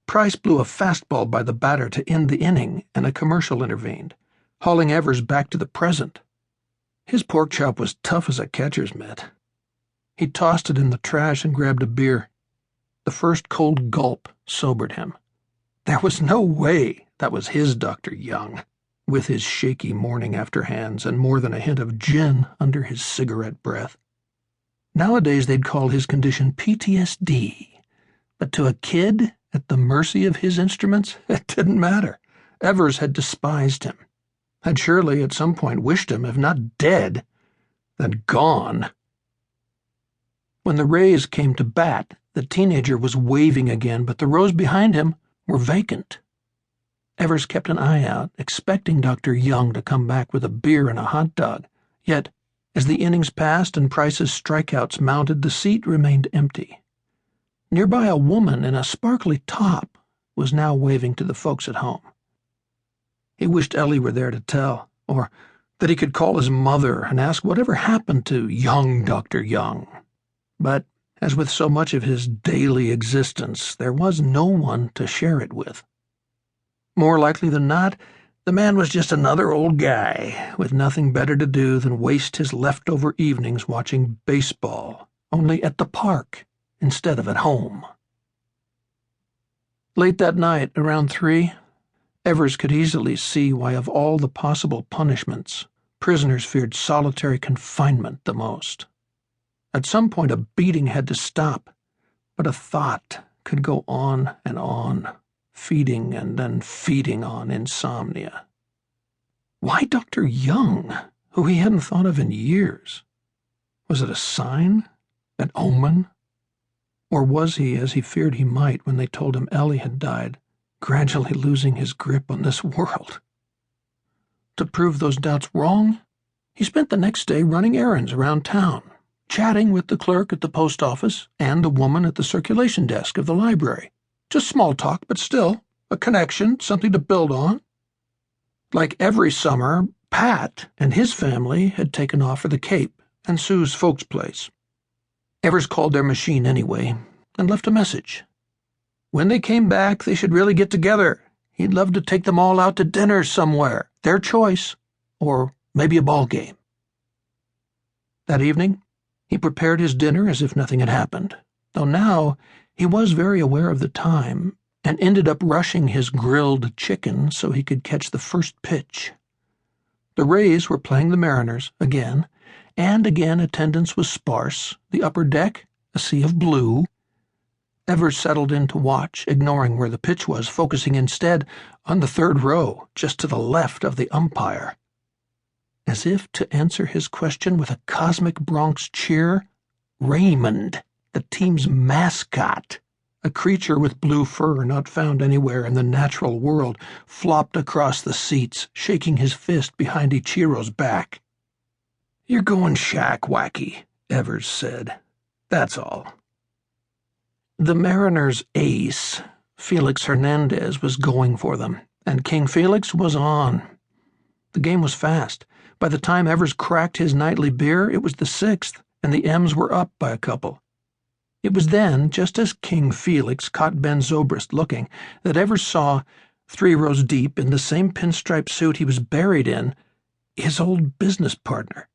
Price blew a fastball by the batter to end the inning, and a commercial intervened, hauling Evers back to the present. His pork chop was tough as a catcher's mitt. He tossed it in the trash and grabbed a beer. The first cold gulp sobered him. There was no way that was his Dr. Young, with his shaky morning-after hands and more than a hint of gin under his cigarette breath. Nowadays they'd call his condition PTSD, but to a kid at the mercy of his instruments, it didn't matter. Evers had despised him, had surely at some point wished him, if not dead, then gone. When the Rays came to bat, the teenager was waving again, but the rows behind him were vacant. Evers kept an eye out, expecting Dr. Young to come back with a beer and a hot dog. Yet, as the innings passed and Price's strikeouts mounted, the seat remained empty. Nearby, a woman in a sparkly top was now waving to the folks at home. He wished Ellie were there to tell, or that he could call his mother and ask whatever happened to young Dr. Young. But, as with so much of his daily existence, there was no one to share it with. More likely than not, the man was just another old guy with nothing better to do than waste his leftover evenings watching baseball, only at the park instead of at home. Late that night, around 3, Evers could easily see why of all the possible punishments, prisoners feared solitary confinement the most. At some point a beating had to stop, but a thought could go on and on, feeding and then feeding on insomnia. Why Dr. Young, who he hadn't thought of in years? Was it a sign? An omen? Or was he, as he feared he might when they told him Ellie had died, gradually losing his grip on this world? To prove those doubts wrong, he spent the next day running errands around town, chatting with the clerk at the post office and the woman at the circulation desk of the library. Just small talk, but still, a connection, something to build on. Like every summer, Pat and his family had taken off for the Cape and Sue's folks' place. Evers called their machine anyway and left a message. When they came back, they should really get together. He'd love to take them all out to dinner somewhere, their choice, or maybe a ball game. That evening, he prepared his dinner as if nothing had happened, though now he was very aware of the time and ended up rushing his grilled chicken so he could catch the first pitch. The Rays were playing the Mariners again, and again attendance was sparse, the upper deck a sea of blue. Evers settled in to watch, ignoring where the pitch was, focusing instead on the third row, just to the left of the umpire. As if to answer his question with a cosmic Bronx cheer, Raymond, the team's mascot, a creature with blue fur not found anywhere in the natural world, flopped across the seats, shaking his fist behind Ichiro's back. "You're going shack wacky," Evers said. "That's all." The Mariners' ace, Felix Hernandez, was going for them, and King Felix was on. The game was fast. By the time Evers cracked his nightly beer, it was the 6th, and the M's were up by a couple. It was then, just as King Felix caught Ben Zobrist looking, that Evers saw, 3 rows deep in the same pinstripe suit he was buried in, his old business partner,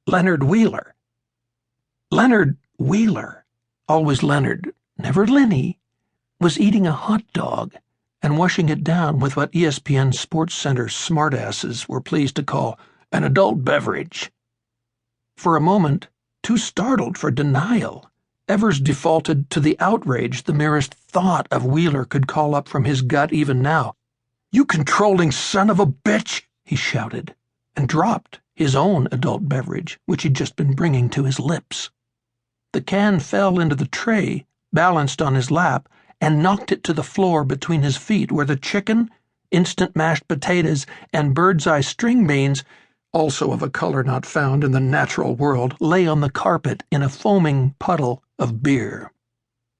Leonard Wheeler. Leonard Wheeler, always Leonard, never Lenny, was eating a hot dog and washing it down with what ESPN SportsCenter smartasses were pleased to call an adult beverage. For a moment, too startled for denial, Evers defaulted to the outrage the merest thought of Wheeler could call up from his gut even now. "You controlling son of a bitch!" he shouted, and dropped his own adult beverage, which he'd just been bringing to his lips. The can fell into the tray, balanced on his lap, and knocked it to the floor between his feet, where the chicken, instant mashed potatoes, and bird's-eye string beans, also of a color not found in the natural world, lay on the carpet in a foaming puddle of beer.